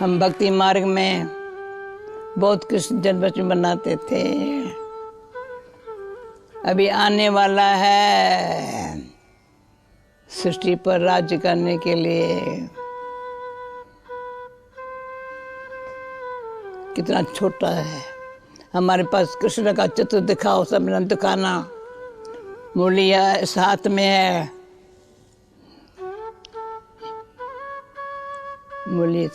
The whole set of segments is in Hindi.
हम भक्ति मार्ग में बहुत कृष्ण जन्माष्टमी मनाते थे। अभी आने वाला है सृष्टि पर राज्य करने के लिए। कितना छोटा है हमारे पास। कृष्ण का चित्र दिखाओ, सब ने दिखाना। मुरली इस हाथ में है, मुरली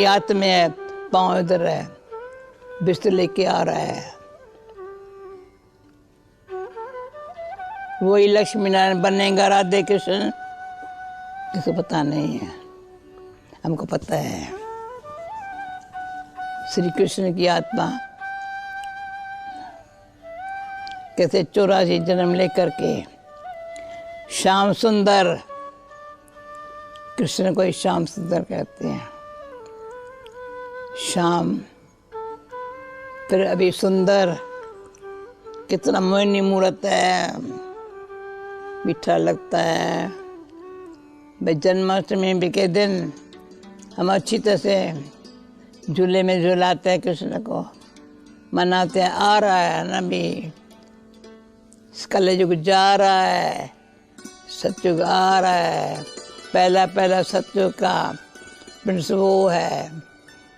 हाथ में है, पाँव इधर है, बिस्तर लेके आ रहा है। वही लक्ष्मी नारायण बनेगा राधे कृष्ण, किसी को पता नहीं है, हमको पता है। श्री कृष्ण की आत्मा कैसे 84 जन्म लेकर के श्याम सुंदर, कृष्ण को ही श्याम सुंदर कहते हैं। श्याम, फिर अभी सुंदर, कितना मोहिनी मूर्त है, मीठा लगता है। भाई जन्माष्टमी के दिन हम अच्छी तरह से झूले में झूलाते हैं, कृष्ण को मनाते हैं। आ रहा है ना भी, कलयुग जा रहा है, सतयुग आ रहा है। पहला सतयुग का प्रिंस वो है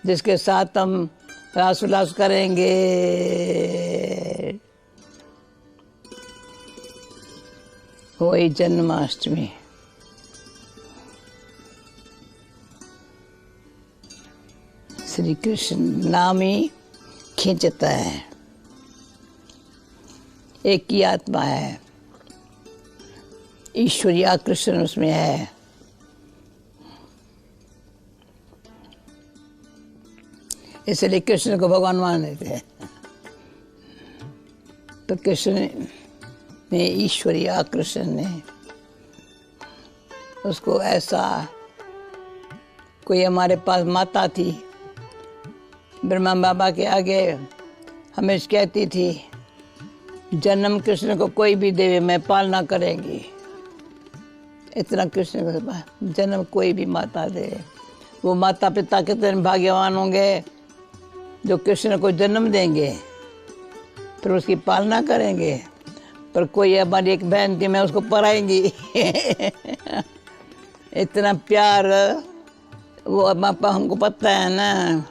जिसके साथ हम रास उल्लास करेंगे। वही जन्माष्टमी। श्री कृष्ण नाम ही खींचता है। एक ही आत्मा है, ईश्वरीय आकृष्ण उसमें है। इसलिए कृष्ण को भगवान मानते थे। तो कृष्ण ने, ईश्वरीय आकृष्ण ने उसको ऐसा, कोई हमारे पास माता थी ब्रह्मा बाबा के आगे हमेशा कहती थी, जन्म कृष्ण को कोई भी देवे मैं पालना करेंगी। इतना कृष्ण को जन्म कोई भी माता दे, वो माता पिता कितने भाग्यवान होंगे जो कृष्ण को जन्म देंगे फिर उसकी पालना करेंगे। पर कोई हमारी एक बहन थी, मैं उसको पढ़ाएंगी इतना प्यार वो हमको पता है ना।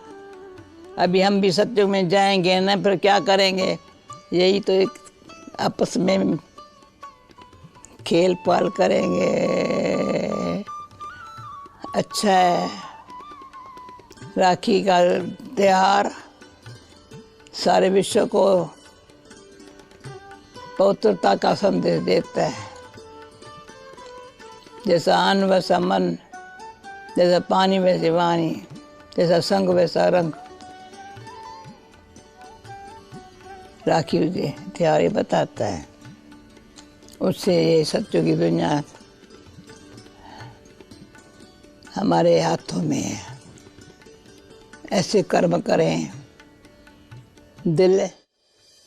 अभी हम भी सत्युग में जाएंगे ना, फिर क्या करेंगे? यही तो एक आपस में खेल पाल करेंगे। अच्छा है, राखी का त्योहार सारे विश्व को पवित्रता का संदेश देता है। जैसा अन्न वैसा मन, जैसा पानी वैसे वाणी, जैसा संग वैसा रंग। राखी त्योहार बताता है। उससे ये सत्य की दुनिया हमारे हाथों में है। ऐसे कर्म करें, दिल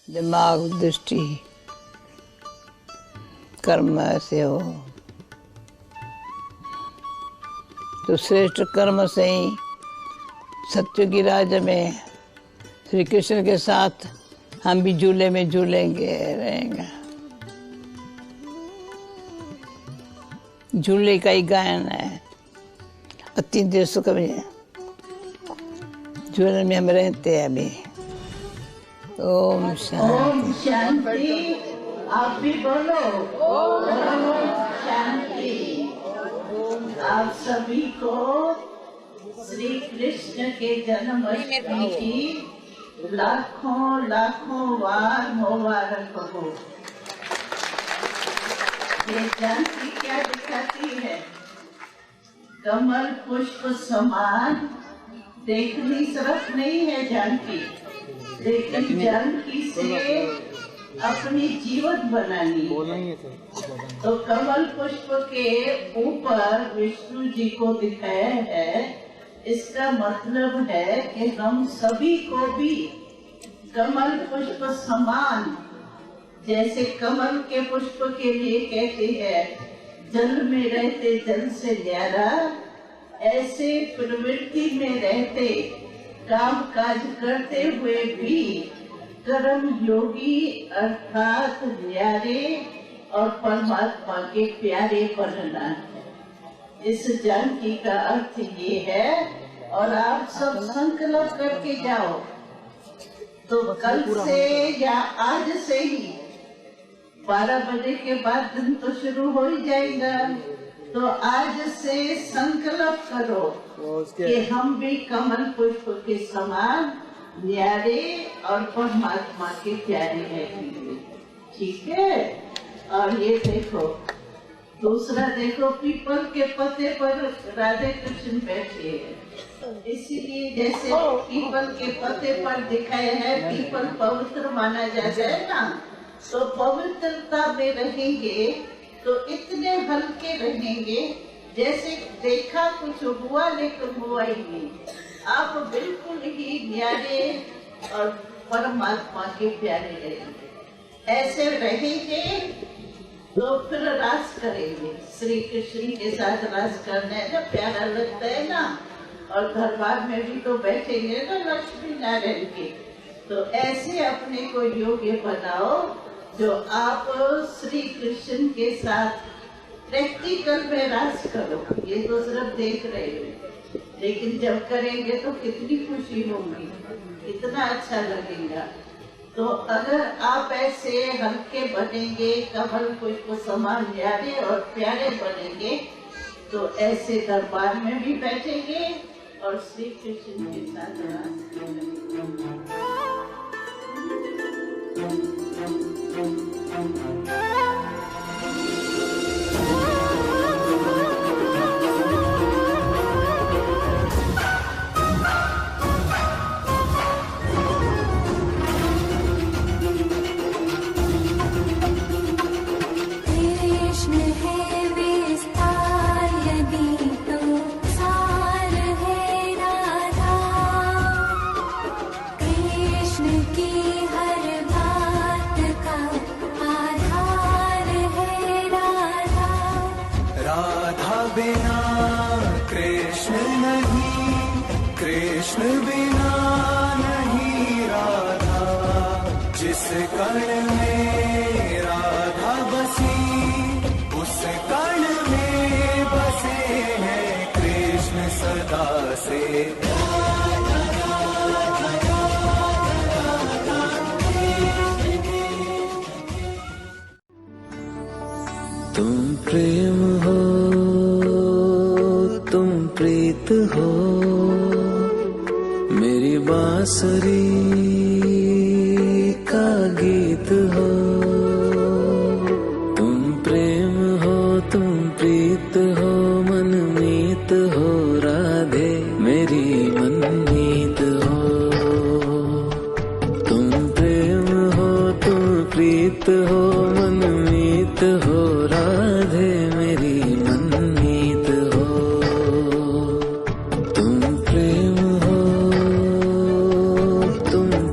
दिमाग दृष्टि कर्म ऐसे हो तो श्रेष्ठ कर्म से ही सत्य की राज में श्री कृष्ण के साथ हम भी झूले में झूलेंगे रहेंगे। झूले का ही गायन है। अति देर सुख में झूले में हम रहते हैं अभी। ओम शांति। आप भी बोलो ओम शांति। आप सभी को श्री कृष्ण के जन्माष्टमी की लाखों लाखों बार मुबारक हो। ये जानकी क्या दिखाती है? कमल पुष्प समान देखनी सरस नहीं है जानकी, लेकिन जानकी से अपनी जीवन बनानी। तो कमल पुष्प के ऊपर विष्णु जी को दिखाया है। इसका मतलब है कि हम सभी को भी कमल पुष्प समान, जैसे कमल के पुष्प के लिए कहते हैं जल में रहते जल से न्यारा, ऐसे प्रवृत्ति में रहते, काम काज करते हुए भी कर्म योगी अर्थात न्यारे और परमात्मा के प्यारे बनना। इस जानकी का अर्थ ये है। और आप सब संकल्प करके जाओ, तो कल से या आज से ही 12 बजे के बाद दिन तो शुरू हो ही जाएगा। तो आज से संकल्प करो कि हम भी कमल पुष्प के समान न्यारे और परमात्मा के प्यारे रहेंगे। ठीक है। और ये देखो, दूसरा देखो, पीपल के पत्ते पर राधे कृष्ण बैठे हैं। इसीलिए जैसे पीपल के पत्ते पर दिखाया है, पीपल पवित्र माना जाता है ना, तो पवित्रता में रहेंगे तो इतने हल्के रहेंगे जैसे देखा कुछ हुआ लेकिन हुआ ही नहीं। आप बिल्कुल ही न्यारे और परमात्मा के प्यारे रहेंगे। ऐसे रहेंगे तो फिर रास करेंगे, श्री कृष्ण के साथ रास करने जब प्यारा लगता है ना। और दरबार में भी तो बैठेंगे ना लक्ष्मी नारायण के। तो ऐसे अपने को योग्य बनाओ जो आप श्री कृष्ण के साथ प्रैक्टिकल में रास करो। ये तो सिर्फ देख रहे हो, लेकिन जब करेंगे तो कितनी खुशी होगी, कितना अच्छा लगेगा। तो अगर आप ऐसे हल्के बनेंगे, कमल पुष्प समान न्यारे और प्यारे बनेंगे, तो ऐसे दरबार में भी बैठेंगे और श्री कृष्ण के साथ रास करेंगे। कृष्ण बिना नहीं राधा, जिस कण में राधा बसी उस कण में बसे हैं कृष्ण सदा से। तुम प्रेम हो, तुम प्रीत हो, मेरी बांसुरी का गीत हो। तुम प्रेम हो, तुम प्रीत हो, मनमीत हो राधे मेरी मनमीत हो। तुम प्रेम हो, तुम प्रीत हो, मनमीत हो राधे मेरी मनमीत हो। तुम प्रेम हो, तुम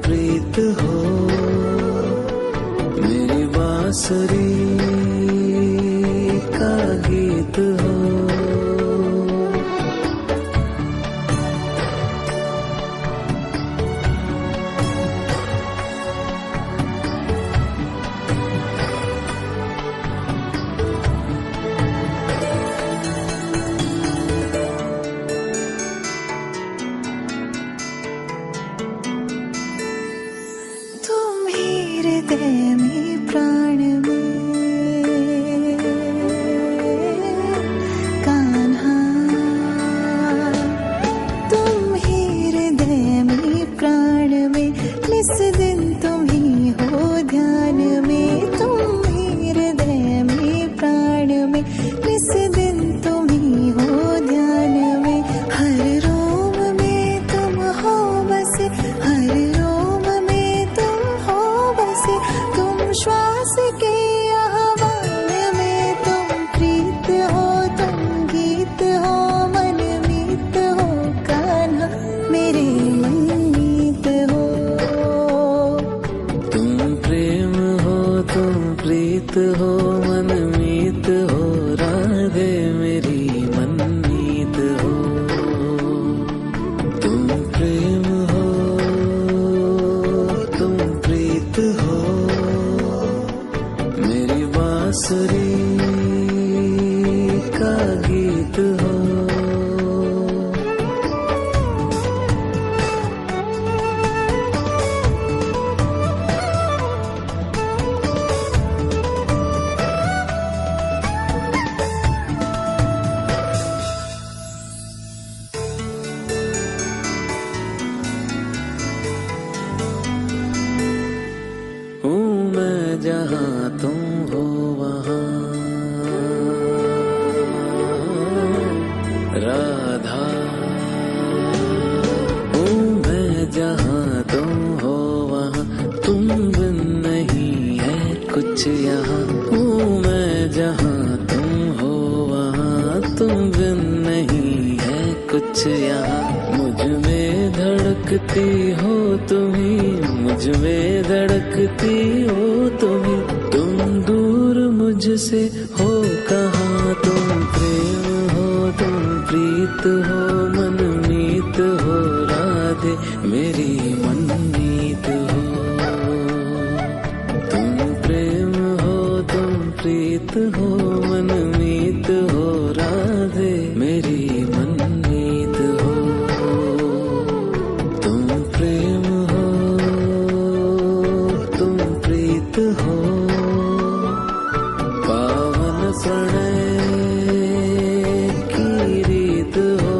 राधा। हूँ मैं जहाँ तुम हो वहाँ, तुम बिन नहीं है कुछ यहाँ। हूँ मैं जहाँ तुम हो वहाँ, तुम बिन नहीं है कुछ यहाँ। मुझ में धड़कती हो तुम्ही, मुझ में धड़कती हो तुम्ही। तुम दूर मुझसे हो कहाँ, तुम प्रेम हो, तुम प्रीत हो, मनमीत हो राधे मेरी मनमीत हो। तुम प्रेम हो, तुम प्रीत हो, मनमीत हो राधे मेरी मनमीत हो। तुम प्रेम हो, तुम प्रीत हो, पावन प्रणय की रीत हो।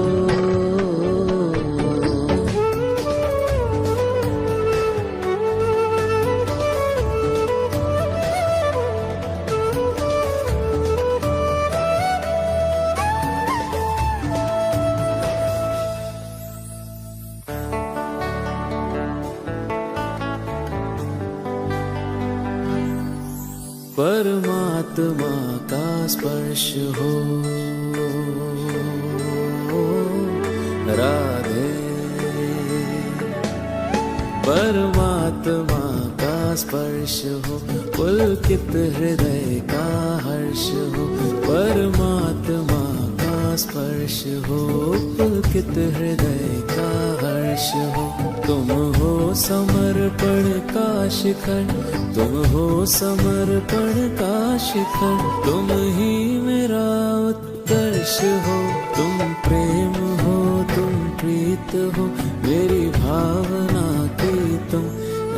परमात्मा का स्पर्श हो राधे, परमात्मा का स्पर्श हो, पुलकित हृदय का हर्ष हो। परमात्मा का स्पर्श हो, पुलकित हृदय का हर्ष हो। तुम हो समर्पण का शिखर, तुम हो समर्पण का शिखर। तुम ही मेरा उत्कर्ष हो, तुम प्रेम हो, तुम प्रीत हो, मेरी भावना की तुम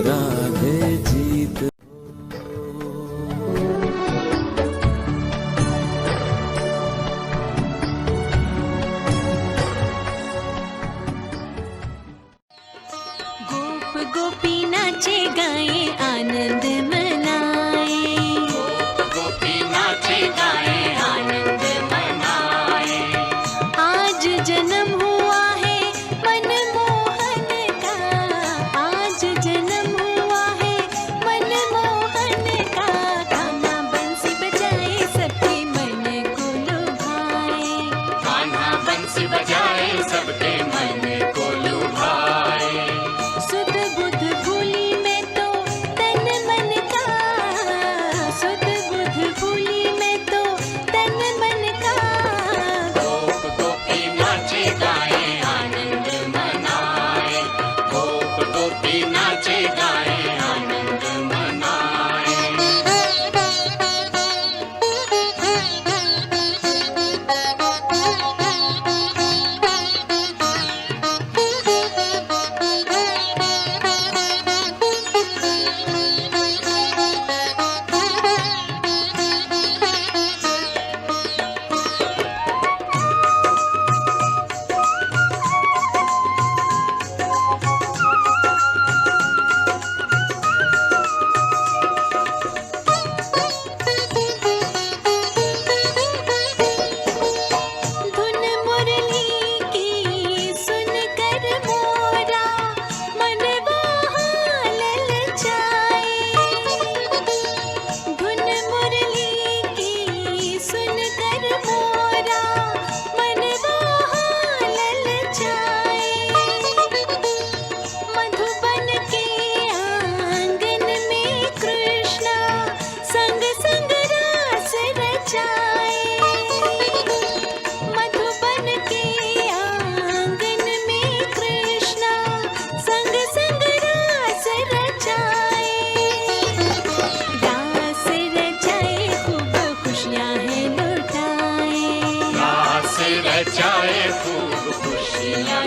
राधे जीत। गोप गोपी नाचे गाए आनंद मनाए, गोप गोपी नाचे गाए आनंद मनाए। आज जन्म हुआ है मनमोहन का, आज जन्म हुआ है मनमोहन का। कान्हा बंसी बजाए सबके मन को लुभाए, कान्हा बंसी बजाए सबके मन को लुभाए। सुध बुध भूली मैं तो तन मन का, सुध बुध भूली मैं तो तन मन का। गोप गोपी नाचे गाए आनंद मनाए, गोप गोपी नाचे गाए आनंद मनाए। धुन मुरली की सुनकर मोरा मन वहाँ ललचाए, धुन मुरली की सुनकर मोरा मन वहाँ ललचाए। मधुबन के आंगन में कृष्णा संग संग रास रचाए, मधुबन के आंगन में कृष्णा संग संग रास रचाए। रास रचाए खूब खुशियाँ हैं लुटाए, रास रचाए खूब खुशियाँ